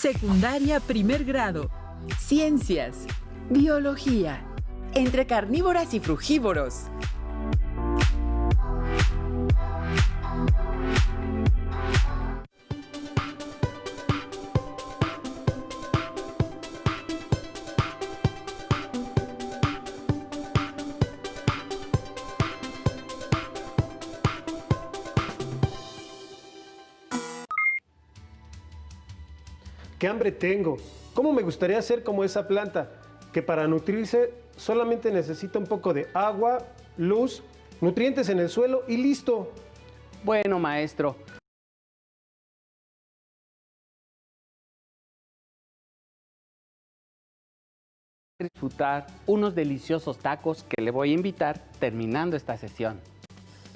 Secundaria primer grado. Ciencias, biología, entre carnívoras y frugívoros. ¡Qué hambre tengo! ¿Cómo me gustaría ser como esa planta? Que para nutrirse solamente necesita un poco de agua, luz, nutrientes en el suelo y listo. Bueno, maestro. Disfrutar unos deliciosos tacos que le voy a invitar terminando esta sesión.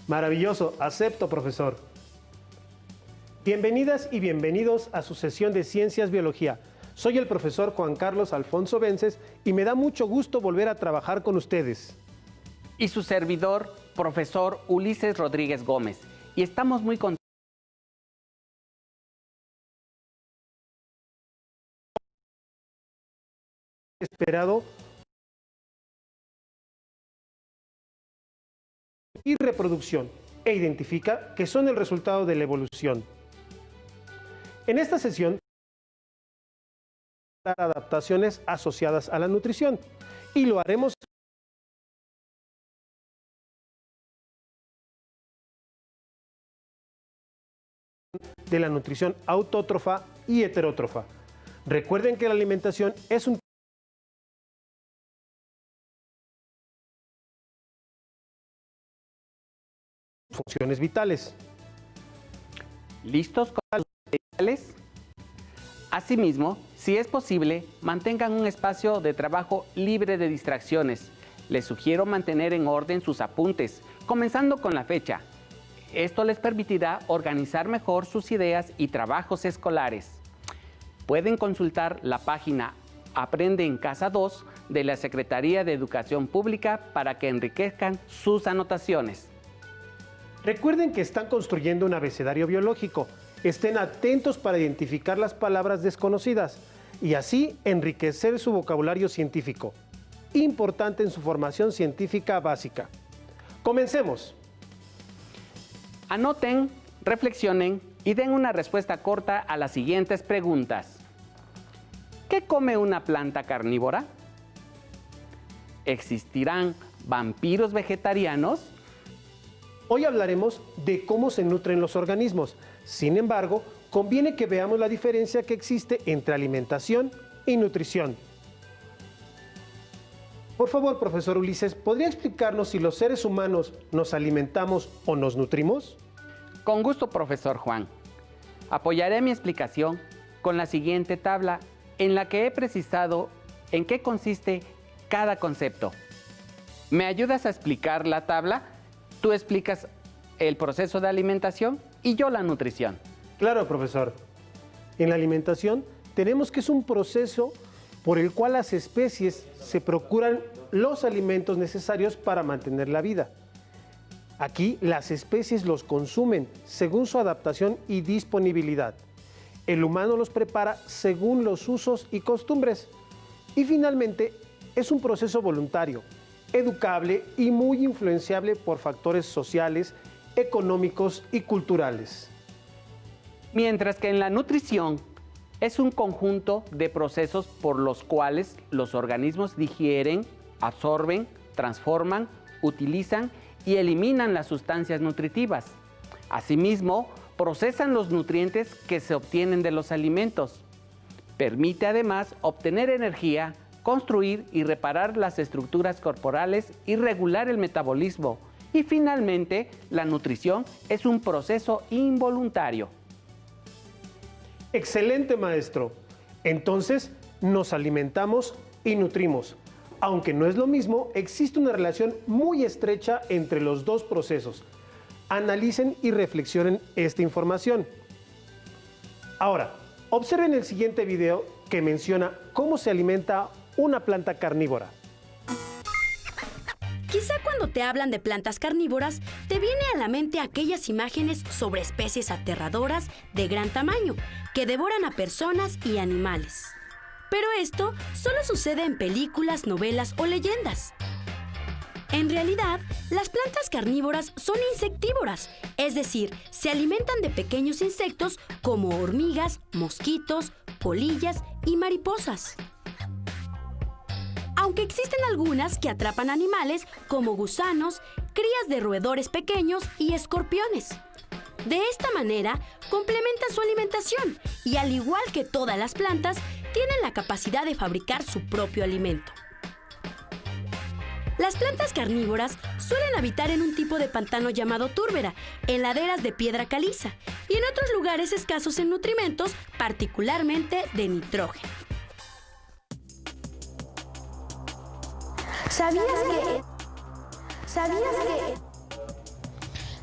Maravilloso, acepto, profesor. Bienvenidas y bienvenidos a su sesión de Ciencias Biología. Soy el profesor Juan Carlos Alfonso Vences y me da mucho gusto volver a trabajar con ustedes. Y su servidor, profesor Ulises Rodríguez Gómez. Y estamos muy contentos. Esperado y reproducción e identifica que son el resultado de la evolución. En esta sesión, adaptaciones asociadas a la nutrición y lo haremos de la nutrición autótrofa y heterótrofa. Recuerden que la alimentación es un funciones vitales. ¿Listos con los materiales? Asimismo, si es posible, mantengan un espacio de trabajo libre de distracciones. Les sugiero mantener en orden sus apuntes, comenzando con la fecha. Esto les permitirá organizar mejor sus ideas y trabajos escolares. Pueden consultar la página Aprende en Casa 2 de la Secretaría de Educación Pública para que enriquezcan sus anotaciones. Recuerden que están construyendo un abecedario biológico. Estén atentos para identificar las palabras desconocidas y así enriquecer su vocabulario científico, importante en su formación científica básica. ¡Comencemos! Anoten, reflexionen y den una respuesta corta a las siguientes preguntas. ¿Qué come una planta carnívora? ¿Existirán vampiros vegetarianos? Hoy hablaremos de cómo se nutren los organismos. Sin embargo, conviene que veamos la diferencia que existe entre alimentación y nutrición. Por favor, profesor Ulises, ¿podría explicarnos si los seres humanos nos alimentamos o nos nutrimos? Con gusto, profesor Juan. Apoyaré mi explicación con la siguiente tabla en la que he precisado en qué consiste cada concepto. ¿Me ayudas a explicar la tabla? Tú explicas el proceso de alimentación y yo la nutrición. Claro, profesor. En la alimentación tenemos que es un proceso por el cual las especies se procuran los alimentos necesarios para mantener la vida. Aquí las especies los consumen según su adaptación y disponibilidad. El humano los prepara según los usos y costumbres. Y finalmente es un proceso voluntario, educable y muy influenciable por factores sociales, económicos y culturales. Mientras que en la nutrición es un conjunto de procesos por los cuales los organismos digieren, absorben, transforman, utilizan y eliminan las sustancias nutritivas. Asimismo, procesan los nutrientes que se obtienen de los alimentos. Permite además obtener energía, construir y reparar las estructuras corporales y regular el metabolismo. Y finalmente, la nutrición es un proceso involuntario. Excelente, maestro. Entonces, nos alimentamos y nutrimos. Aunque no es lo mismo, existe una relación muy estrecha entre los dos procesos. Analicen y reflexionen esta información. Ahora, observen el siguiente video que menciona cómo se alimenta una planta carnívora. Quizá cuando te hablan de plantas carnívoras, te viene a la mente aquellas imágenes sobre especies aterradoras de gran tamaño que devoran a personas y animales. Pero esto solo sucede en películas, novelas o leyendas. En realidad, las plantas carnívoras son insectívoras, es decir, se alimentan de pequeños insectos como hormigas, mosquitos, polillas y mariposas. Aunque existen algunas que atrapan animales como gusanos, crías de roedores pequeños y escorpiones. De esta manera, complementan su alimentación y, al igual que todas las plantas, tienen la capacidad de fabricar su propio alimento. Las plantas carnívoras suelen habitar en un tipo de pantano llamado túrbera, en laderas de piedra caliza y en otros lugares escasos en nutrimentos, particularmente de nitrógeno.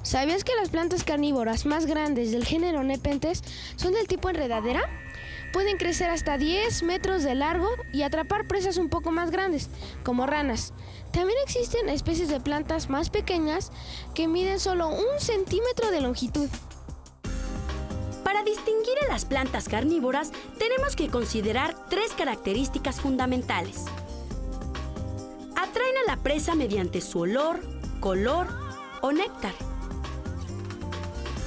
¿Sabías que las plantas carnívoras más grandes del género Nepenthes son del tipo enredadera? Pueden crecer hasta 10 metros de largo y atrapar presas un poco más grandes, como ranas. También existen especies de plantas más pequeñas que miden solo 1 centímetro de longitud. Para distinguir a las plantas carnívoras, tenemos que considerar 3 características fundamentales. Atraen a la presa mediante su olor, color o néctar.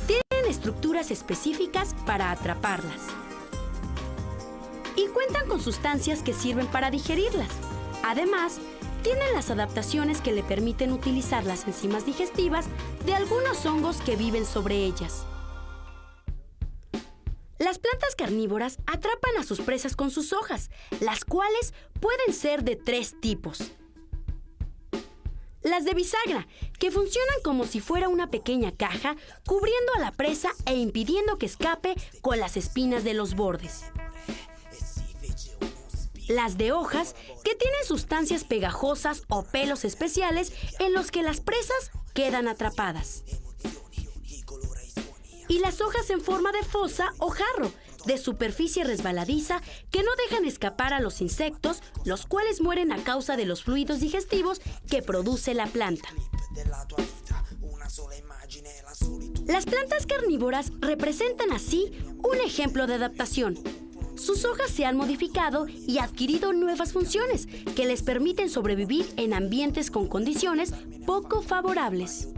Tienen estructuras específicas para atraparlas. Y cuentan con sustancias que sirven para digerirlas. Además, tienen las adaptaciones que le permiten utilizar las enzimas digestivas de algunos hongos que viven sobre ellas. Las plantas carnívoras atrapan a sus presas con sus hojas, las cuales pueden ser de 3 tipos. Las de bisagra, que funcionan como si fuera una pequeña caja, cubriendo a la presa e impidiendo que escape con las espinas de los bordes. Las de hojas, que tienen sustancias pegajosas o pelos especiales en los que las presas quedan atrapadas. Y las hojas en forma de fosa o jarro, de superficie resbaladiza, que no dejan escapar a los insectos, los cuales mueren a causa de los fluidos digestivos que produce la planta. Las plantas carnívoras representan así un ejemplo de adaptación. Sus hojas se han modificado y adquirido nuevas funciones que les permiten sobrevivir en ambientes con condiciones poco favorables.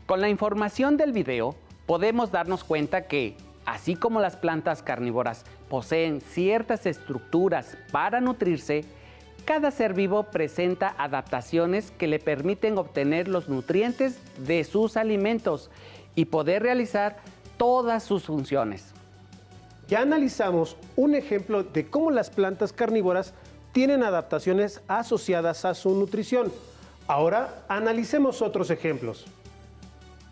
Con la información del video, podemos darnos cuenta que, así como las plantas carnívoras poseen ciertas estructuras para nutrirse, cada ser vivo presenta adaptaciones que le permiten obtener los nutrientes de sus alimentos y poder realizar todas sus funciones. Ya analizamos un ejemplo de cómo las plantas carnívoras tienen adaptaciones asociadas a su nutrición. Ahora analicemos otros ejemplos.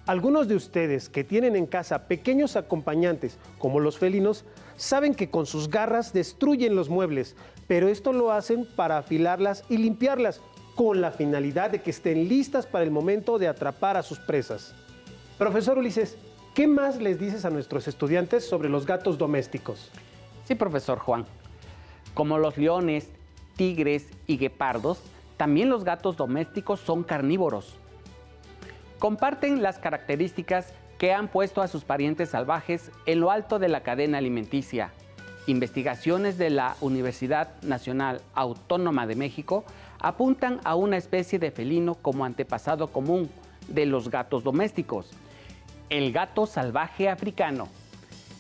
Algunos de ustedes que tienen en casa pequeños acompañantes, como los felinos, saben que con sus garras destruyen los muebles, pero esto lo hacen para afilarlas y limpiarlas, con la finalidad de que estén listas para el momento de atrapar a sus presas. Profesor Ulises, ¿qué más les dices a nuestros estudiantes sobre los gatos domésticos? Sí, profesor Juan. Como los leones, tigres y guepardos, también los gatos domésticos son carnívoros. Comparten las características que han puesto a sus parientes salvajes en lo alto de la cadena alimenticia. Investigaciones de la Universidad Nacional Autónoma de México apuntan a una especie de felino como antepasado común de los gatos domésticos, el gato salvaje africano.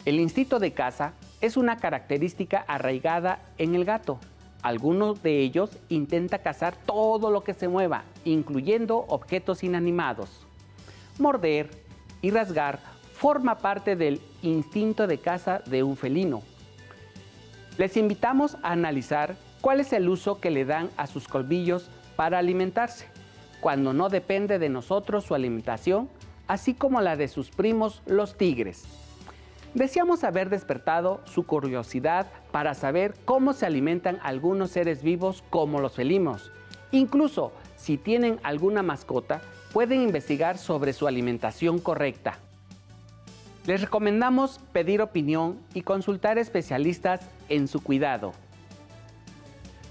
El instinto de caza es una característica arraigada en el gato. Algunos de ellos intentan cazar todo lo que se mueva, incluyendo objetos inanimados. Morder y rasgar forma parte del instinto de caza de un felino. Les invitamos a analizar cuál es el uso que le dan a sus colmillos para alimentarse, cuando no depende de nosotros su alimentación, así como la de sus primos los tigres. Deseamos haber despertado su curiosidad para saber cómo se alimentan algunos seres vivos como los felinos. Incluso si tienen alguna mascota, pueden investigar sobre su alimentación correcta. Les recomendamos pedir opinión y consultar especialistas en su cuidado.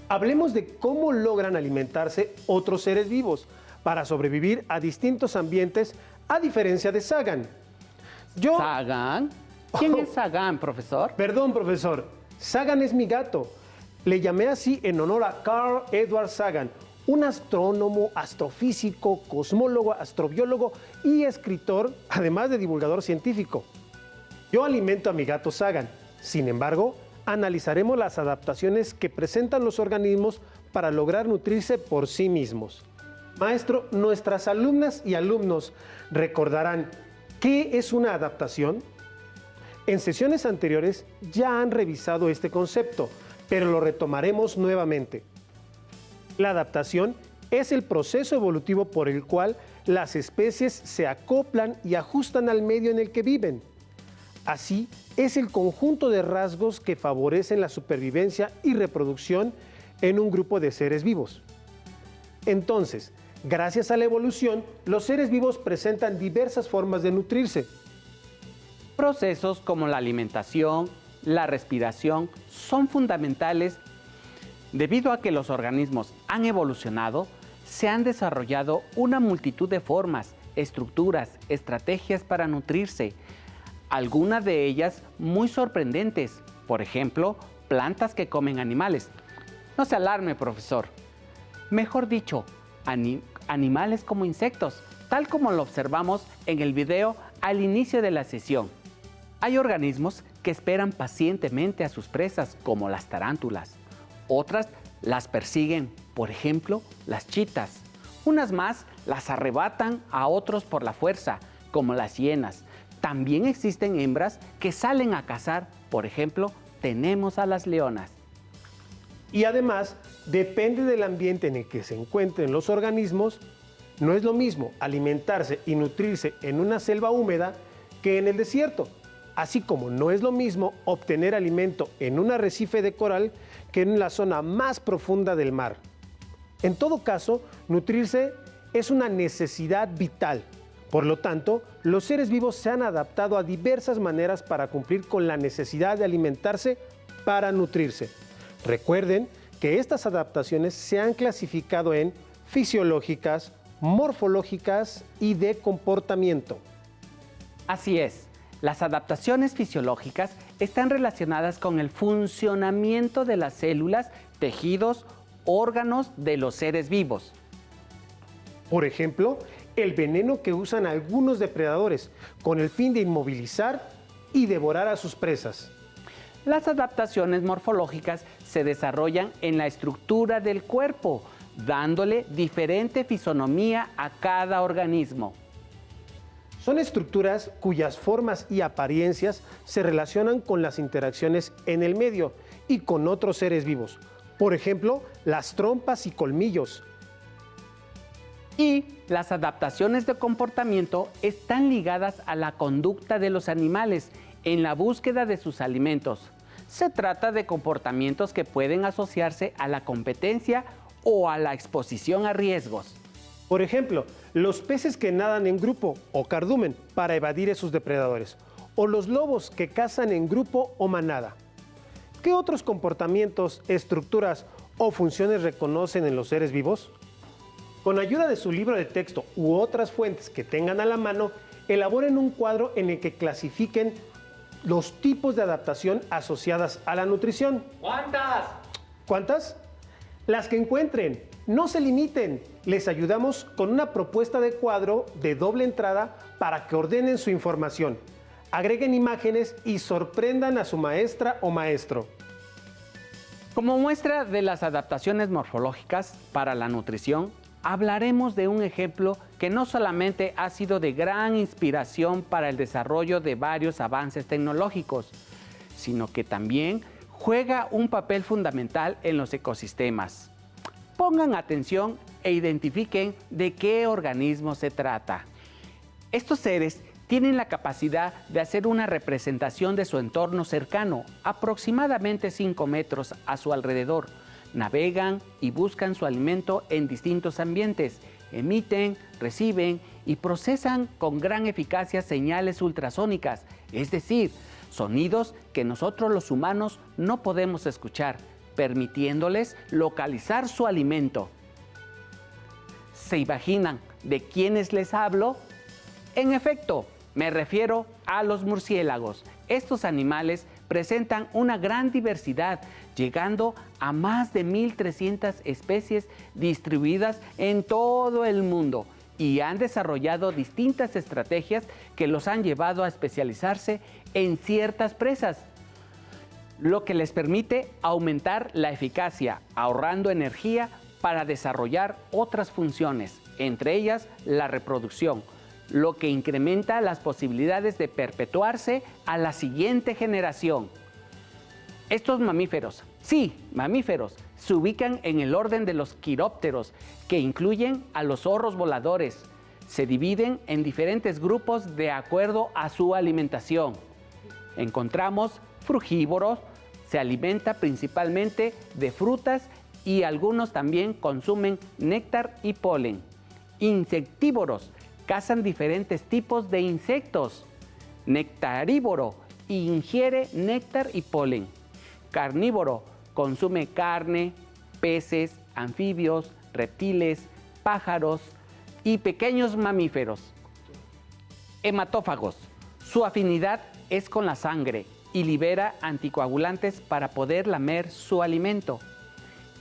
Hablemos de cómo logran alimentarse otros seres vivos. para sobrevivir a distintos ambientes, a diferencia de Sagan. ¿Sagan? ¿Quién es Sagan, profesor? Perdón, profesor. Sagan es mi gato. Le llamé así en honor a Carl Edward Sagan, un astrónomo, astrofísico, cosmólogo, astrobiólogo y escritor, además de divulgador científico. Yo alimento a mi gato Sagan. Sin embargo, analizaremos las adaptaciones que presentan los organismos para lograr nutrirse por sí mismos. Maestro, nuestras alumnas y alumnos recordarán qué es una adaptación. En sesiones anteriores ya han revisado este concepto, pero lo retomaremos nuevamente. La adaptación es el proceso evolutivo por el cual las especies se acoplan y ajustan al medio en el que viven. Así, es el conjunto de rasgos que favorecen la supervivencia y reproducción en un grupo de seres vivos. Entonces, gracias a la evolución, los seres vivos presentan diversas formas de nutrirse. Procesos como la alimentación, la respiración son fundamentales debido a que los organismos han evolucionado, se han desarrollado una multitud de formas, estructuras, estrategias para nutrirse, algunas de ellas muy sorprendentes, por ejemplo, plantas que comen animales. No se alarme, profesor. Mejor dicho, animales como insectos, tal como lo observamos en el video al inicio de la sesión. Hay organismos que esperan pacientemente a sus presas, como las tarántulas. Otras las persiguen, por ejemplo, las chitas. Unas más las arrebatan a otros por la fuerza, como las hienas. También existen hembras que salen a cazar, por ejemplo, tenemos a las leonas. Y además, depende del ambiente en el que se encuentren los organismos. No es lo mismo alimentarse y nutrirse en una selva húmeda que en el desierto, así como no es lo mismo obtener alimento en un arrecife de coral que en la zona más profunda del mar. En todo caso, nutrirse es una necesidad vital. Por lo tanto, los seres vivos se han adaptado a diversas maneras para cumplir con la necesidad de alimentarse para nutrirse. Recuerden que estas adaptaciones se han clasificado en fisiológicas, morfológicas y de comportamiento. Así es, las adaptaciones fisiológicas están relacionadas con el funcionamiento de las células, tejidos, órganos de los seres vivos. Por ejemplo, el veneno que usan algunos depredadores con el fin de inmovilizar y devorar a sus presas. Las adaptaciones morfológicas se desarrollan en la estructura del cuerpo, dándole diferente fisonomía a cada organismo. Son estructuras cuyas formas y apariencias se relacionan con las interacciones en el medio y con otros seres vivos. Por ejemplo, las trompas y colmillos. Y las adaptaciones de comportamiento están ligadas a la conducta de los animales en la búsqueda de sus alimentos. Se trata de comportamientos que pueden asociarse a la competencia o a la exposición a riesgos. Por ejemplo, los peces que nadan en grupo o cardumen para evadir a sus depredadores, o los lobos que cazan en grupo o manada. ¿Qué otros comportamientos, estructuras o funciones reconocen en los seres vivos? Con ayuda de su libro de texto u otras fuentes que tengan a la mano, elaboren un cuadro en el que clasifiquen los tipos de adaptación asociadas a la nutrición. ¿Cuántas? ¿Cuántas? Las que encuentren. No se limiten. Les ayudamos con una propuesta de cuadro de doble entrada para que ordenen su información. Agreguen imágenes y sorprendan a su maestra o maestro. Como muestra de las adaptaciones morfológicas para la nutrición, hablaremos de un ejemplo que no solamente ha sido de gran inspiración para el desarrollo de varios avances tecnológicos, sino que también juega un papel fundamental en los ecosistemas. Pongan atención e identifiquen de qué organismo se trata. Estos seres tienen la capacidad de hacer una representación de su entorno cercano, aproximadamente 5 metros a su alrededor. Navegan y buscan su alimento en distintos ambientes, emiten, reciben y procesan con gran eficacia señales ultrasónicas, es decir, sonidos que nosotros los humanos no podemos escuchar, permitiéndoles localizar su alimento. ¿Se imaginan de quiénes les hablo? En efecto, me refiero a los murciélagos. Estos animales presentan una gran diversidad, llegando a más de 1.300 especies distribuidas en todo el mundo, y han desarrollado distintas estrategias que los han llevado a especializarse en ciertas presas, lo que les permite aumentar la eficacia, ahorrando energía para desarrollar otras funciones, entre ellas la reproducción, lo que incrementa las posibilidades de perpetuarse a la siguiente generación. Estos mamíferos, sí, mamíferos, se ubican en el orden de los quirópteros, que incluyen a los zorros voladores. Se dividen en diferentes grupos de acuerdo a su alimentación. Encontramos frugívoros, se alimenta principalmente de frutas y algunos también consumen néctar y polen. Insectívoros, cazan diferentes tipos de insectos. Nectarívoro, ingiere néctar y polen. Carnívoro, consume carne, peces, anfibios, reptiles, pájaros y pequeños mamíferos. Hematófagos, su afinidad es con la sangre y libera anticoagulantes para poder lamer su alimento.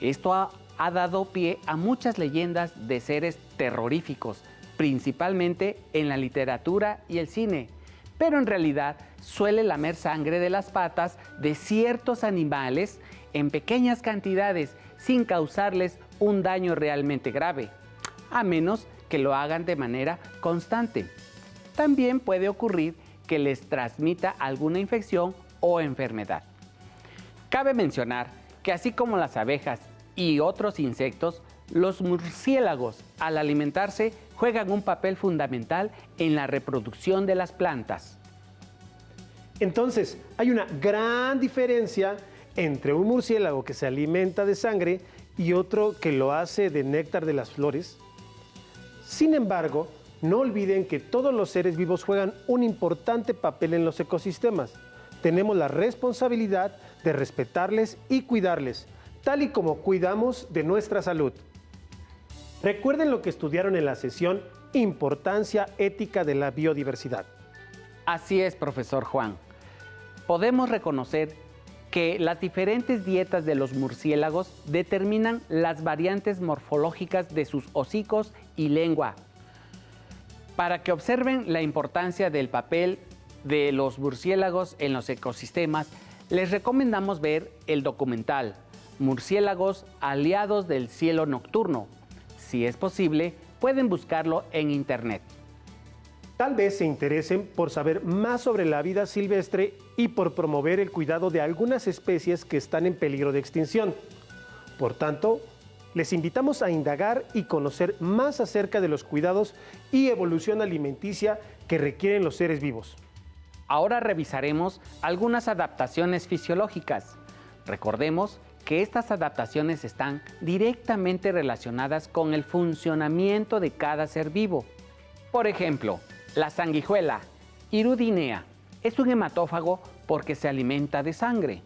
Esto ha dado pie a muchas leyendas de seres terroríficos, principalmente en la literatura y el cine, pero en realidad suele lamer sangre de las patas de ciertos animales en pequeñas cantidades sin causarles un daño realmente grave, a menos que lo hagan de manera constante. También puede ocurrir que les transmita alguna infección o enfermedad. Cabe mencionar que así como las abejas y otros insectos, los murciélagos, al alimentarse, juegan un papel fundamental en la reproducción de las plantas. Entonces, hay una gran diferencia entre un murciélago que se alimenta de sangre y otro que lo hace de néctar de las flores. Sin embargo, no olviden que todos los seres vivos juegan un importante papel en los ecosistemas. Tenemos la responsabilidad de respetarles y cuidarles, tal y como cuidamos de nuestra salud. Recuerden lo que estudiaron en la sesión Importancia ética de la biodiversidad. Así es, profesor Juan. Podemos reconocer que las diferentes dietas de los murciélagos determinan las variantes morfológicas de sus hocicos y lengua. Para que observen la importancia del papel de los murciélagos en los ecosistemas, les recomendamos ver el documental Murciélagos aliados del cielo nocturno. Si es posible, pueden buscarlo en internet. Tal vez se interesen por saber más sobre la vida silvestre y por promover el cuidado de algunas especies que están en peligro de extinción. Por tanto, les invitamos a indagar y conocer más acerca de los cuidados y evolución alimenticia que requieren los seres vivos. Ahora revisaremos algunas adaptaciones fisiológicas. Recordemos que estas adaptaciones están directamente relacionadas con el funcionamiento de cada ser vivo. Por ejemplo, la sanguijuela, Hirudinea, es un hematófago porque se alimenta de sangre.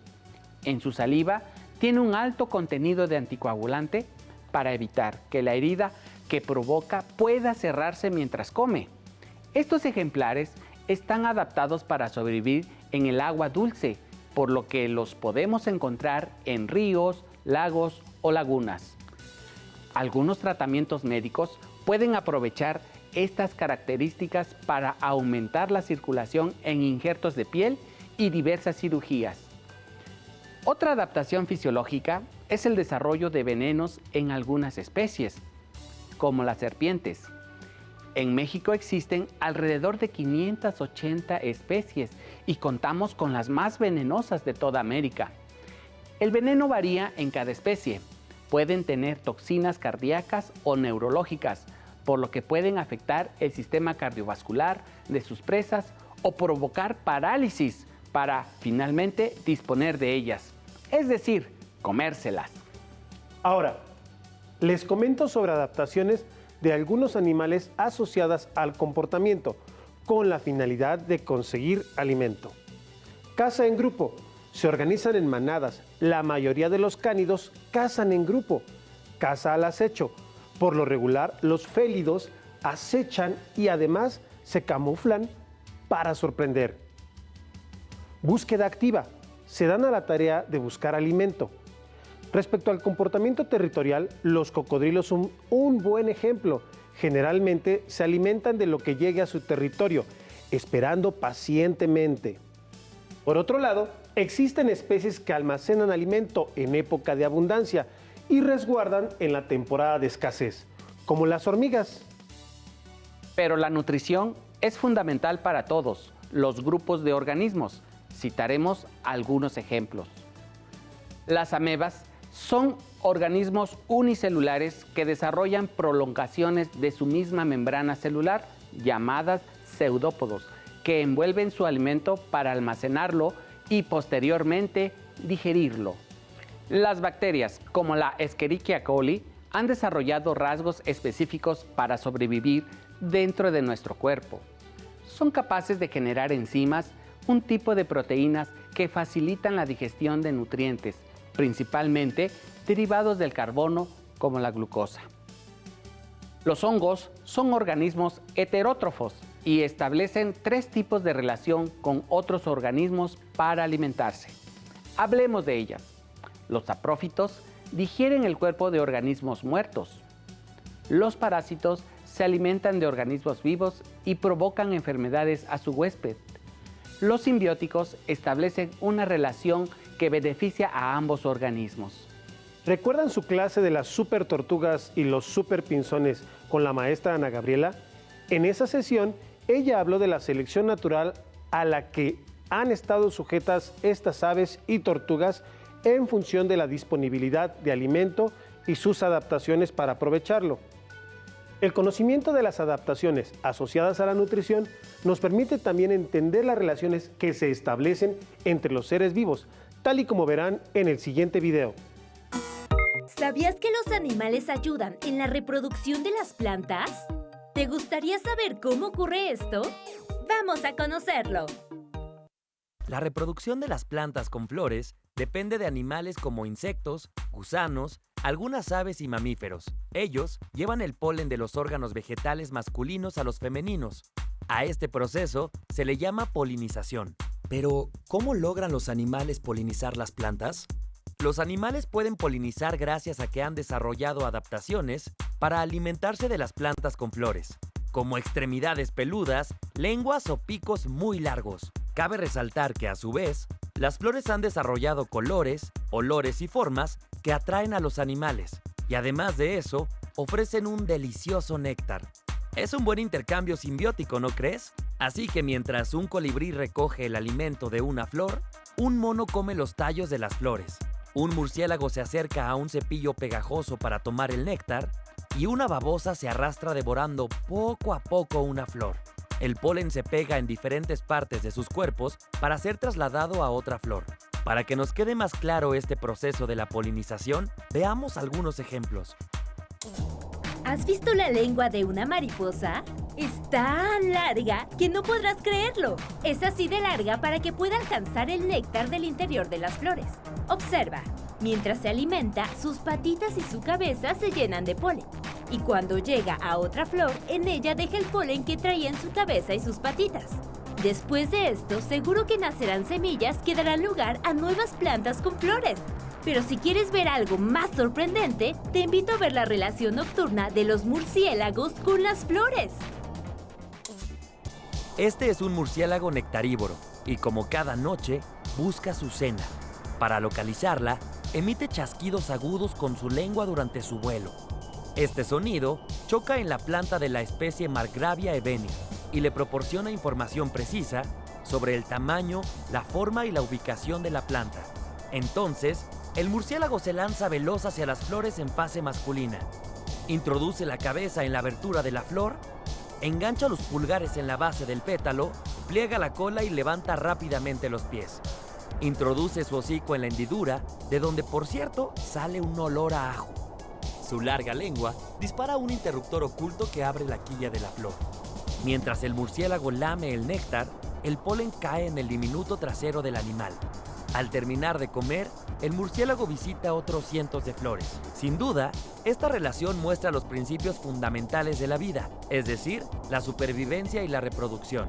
En su saliva tiene un alto contenido de anticoagulante para evitar que la herida que provoca pueda cerrarse mientras come. Estos ejemplares están adaptados para sobrevivir en el agua dulce, por lo que los podemos encontrar en ríos, lagos o lagunas. Algunos tratamientos médicos pueden aprovechar estas características para aumentar la circulación en injertos de piel y diversas cirugías. Otra adaptación fisiológica es el desarrollo de venenos en algunas especies, como las serpientes. En México existen alrededor de 580 especies y contamos con las más venenosas de toda América. El veneno varía en cada especie. Pueden tener toxinas cardíacas o neurológicas, por lo que pueden afectar el sistema cardiovascular de sus presas o provocar parálisis para finalmente disponer de ellas, es decir, comérselas. Ahora, les comento sobre adaptaciones de algunos animales asociadas al comportamiento, con la finalidad de conseguir alimento. Caza en grupo. Se organizan en manadas. La mayoría de los cánidos cazan en grupo. Caza al acecho. Por lo regular, los félidos acechan y además se camuflan para sorprender. Búsqueda activa. Se dan a la tarea de buscar alimento. Respecto al comportamiento territorial, los cocodrilos son un buen ejemplo. Generalmente se alimentan de lo que llegue a su territorio, esperando pacientemente. Por otro lado, existen especies que almacenan alimento en época de abundancia y resguardan en la temporada de escasez, como las hormigas. Pero la nutrición es fundamental para todos los grupos de organismos. Citaremos algunos ejemplos. Las amebas son organismos unicelulares que desarrollan prolongaciones de su misma membrana celular, llamadas pseudópodos, que envuelven su alimento para almacenarlo y posteriormente digerirlo. Las bacterias, como la Escherichia coli, han desarrollado rasgos específicos para sobrevivir dentro de nuestro cuerpo. Son capaces de generar enzimas, un tipo de proteínas que facilitan la digestión de nutrientes, principalmente derivados del carbono como la glucosa. Los hongos son organismos heterótrofos y establecen 3 tipos de relación con otros organismos para alimentarse. Hablemos de ellas. Los saprófitos digieren el cuerpo de organismos muertos. Los parásitos se alimentan de organismos vivos y provocan enfermedades a su huésped. Los simbióticos establecen una relación que beneficia a ambos organismos. ¿Recuerdan su clase de las super tortugas y los super pinzones con la maestra Ana Gabriela? En esa sesión, ella habló de la selección natural a la que han estado sujetas estas aves y tortugas en función de la disponibilidad de alimento y sus adaptaciones para aprovecharlo. El conocimiento de las adaptaciones asociadas a la nutrición nos permite también entender las relaciones que se establecen entre los seres vivos, tal y como verán en el siguiente video. ¿Sabías que los animales ayudan en la reproducción de las plantas? ¿Te gustaría saber cómo ocurre esto? ¡Vamos a conocerlo! La reproducción de las plantas con flores depende de animales como insectos, gusanos, algunas aves y mamíferos. Ellos llevan el polen de los órganos vegetales masculinos a los femeninos. A este proceso se le llama polinización. Pero, ¿cómo logran los animales polinizar las plantas? Los animales pueden polinizar gracias a que han desarrollado adaptaciones para alimentarse de las plantas con flores, como extremidades peludas, lenguas o picos muy largos. Cabe resaltar que, a su vez, las flores han desarrollado colores, olores y formas que atraen a los animales, y además de eso, ofrecen un delicioso néctar. Es un buen intercambio simbiótico, ¿no crees? Así que mientras un colibrí recoge el alimento de una flor, un mono come los tallos de las flores. Un murciélago se acerca a un cepillo pegajoso para tomar el néctar y una babosa se arrastra devorando poco a poco una flor. El polen se pega en diferentes partes de sus cuerpos para ser trasladado a otra flor. Para que nos quede más claro este proceso de la polinización, veamos algunos ejemplos. ¿Has visto la lengua de una mariposa? Es tan larga que no podrás creerlo. Es así de larga para que pueda alcanzar el néctar del interior de las flores. Observa, mientras se alimenta, sus patitas y su cabeza se llenan de polen. Y cuando llega a otra flor, en ella deja el polen que traía en su cabeza y sus patitas. Después de esto, seguro que nacerán semillas que darán lugar a nuevas plantas con flores. Pero si quieres ver algo más sorprendente, te invito a ver la relación nocturna de los murciélagos con las flores. Este es un murciélago nectarívoro y, como cada noche, busca su cena. Para localizarla, emite chasquidos agudos con su lengua durante su vuelo. Este sonido choca en la planta de la especie Margravia ebeni y le proporciona información precisa sobre el tamaño, la forma y la ubicación de la planta. Entonces, el murciélago se lanza veloz hacia las flores en fase masculina. Introduce la cabeza en la abertura de la flor, engancha los pulgares en la base del pétalo, pliega la cola y levanta rápidamente los pies. Introduce su hocico en la hendidura, de donde, por cierto, sale un olor a ajo. Su larga lengua dispara un interruptor oculto que abre la quilla de la flor. Mientras el murciélago lame el néctar, el polen cae en el diminuto trasero del animal. Al terminar de comer, el murciélago visita otros cientos de flores. Sin duda, esta relación muestra los principios fundamentales de la vida, es decir, la supervivencia y la reproducción.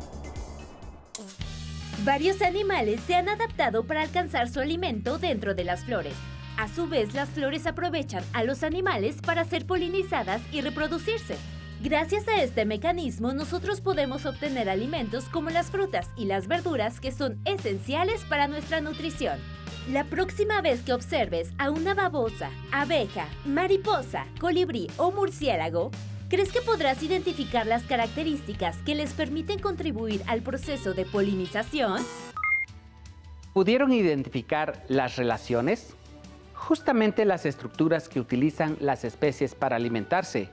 Varios animales se han adaptado para alcanzar su alimento dentro de las flores. A su vez, las flores aprovechan a los animales para ser polinizadas y reproducirse. Gracias a este mecanismo, nosotros podemos obtener alimentos como las frutas y las verduras que son esenciales para nuestra nutrición. La próxima vez que observes a una babosa, abeja, mariposa, colibrí o murciélago, ¿crees que podrás identificar las características que les permiten contribuir al proceso de polinización? ¿Pudieron identificar las relaciones? Justamente las estructuras que utilizan las especies para alimentarse,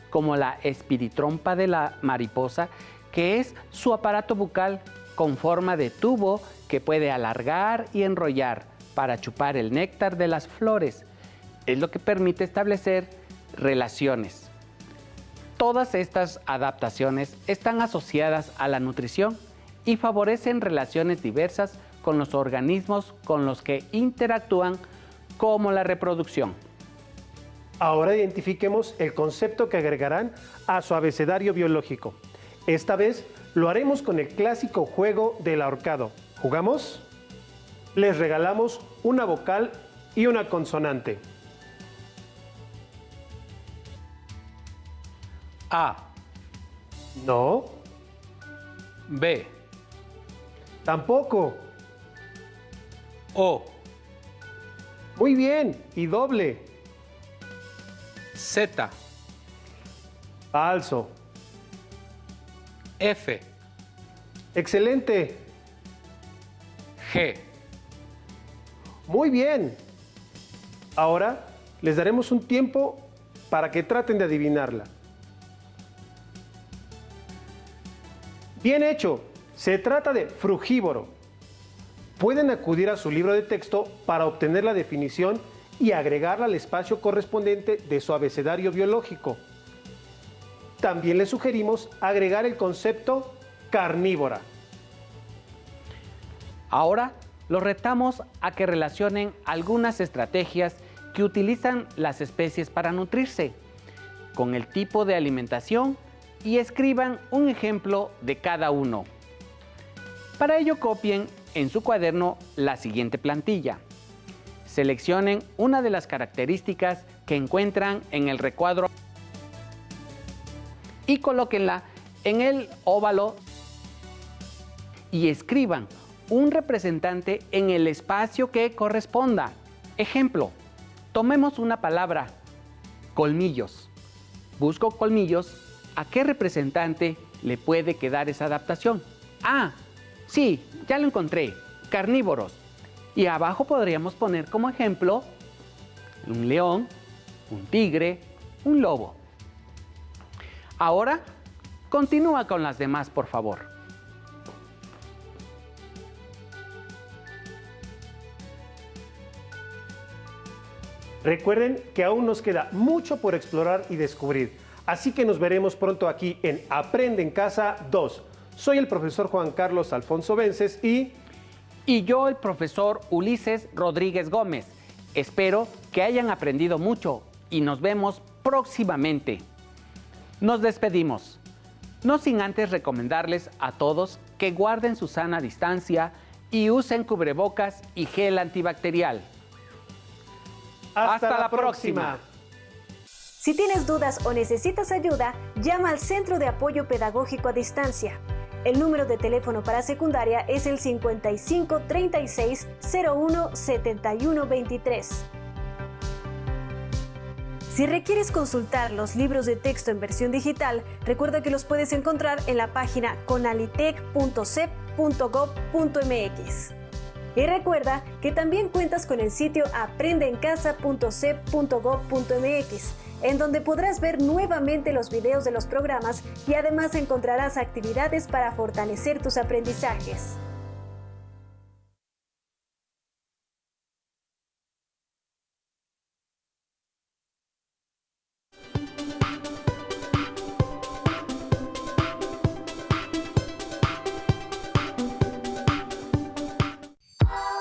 como la espiritrompa de la mariposa, que es su aparato bucal con forma de tubo que puede alargar y enrollar para chupar el néctar de las flores. Es lo que permite establecer relaciones. Todas estas adaptaciones están asociadas a la nutrición y favorecen relaciones diversas con los organismos con los que interactúan, como la reproducción. Ahora identifiquemos el concepto que agregarán a su abecedario biológico. Esta vez lo haremos con el clásico juego del ahorcado. ¿Jugamos? Les regalamos una vocal y una consonante. A. No. B. Tampoco. O. Muy bien. Y doble. Z. Falso. F. Excelente. G. Muy bien. Ahora les daremos un tiempo para que traten de adivinarla. Bien hecho. Se trata de frugívoro. Pueden acudir a su libro de texto para obtener la definición y agregarla al espacio correspondiente de su abecedario biológico. También les sugerimos agregar el concepto carnívora. Ahora los retamos a que relacionen algunas estrategias que utilizan las especies para nutrirse con el tipo de alimentación y escriban un ejemplo de cada uno. Para ello copien en su cuaderno la siguiente plantilla. Seleccionen una de las características que encuentran en el recuadro y colóquenla en el óvalo y escriban un representante en el espacio que corresponda. Ejemplo, tomemos una palabra, colmillos. Busco colmillos, ¿a qué representante le puede quedar esa adaptación? Ah, sí, ya lo encontré, carnívoros. Y abajo podríamos poner como ejemplo un león, un tigre, un lobo. Ahora, continúa con las demás, por favor. Recuerden que aún nos queda mucho por explorar y descubrir, así que nos veremos pronto aquí en Aprende en Casa 2. Soy el profesor Juan Carlos Alfonso Vences y yo, el profesor Ulises Rodríguez Gómez. Espero que hayan aprendido mucho y nos vemos próximamente. Nos despedimos, no sin antes recomendarles a todos que guarden su sana distancia y usen cubrebocas y gel antibacterial. Hasta la próxima. Si tienes dudas o necesitas ayuda, llama al Centro de Apoyo Pedagógico a Distancia. El número de teléfono para secundaria es el 55 36 01 71 23. Si requieres consultar los libros de texto en versión digital, recuerda que los puedes encontrar en la página conalitec.cep.gov.mx. Y recuerda que también cuentas con el sitio aprendeencasa.cep.gov.mx, en donde podrás ver nuevamente los videos de los programas y además encontrarás actividades para fortalecer tus aprendizajes.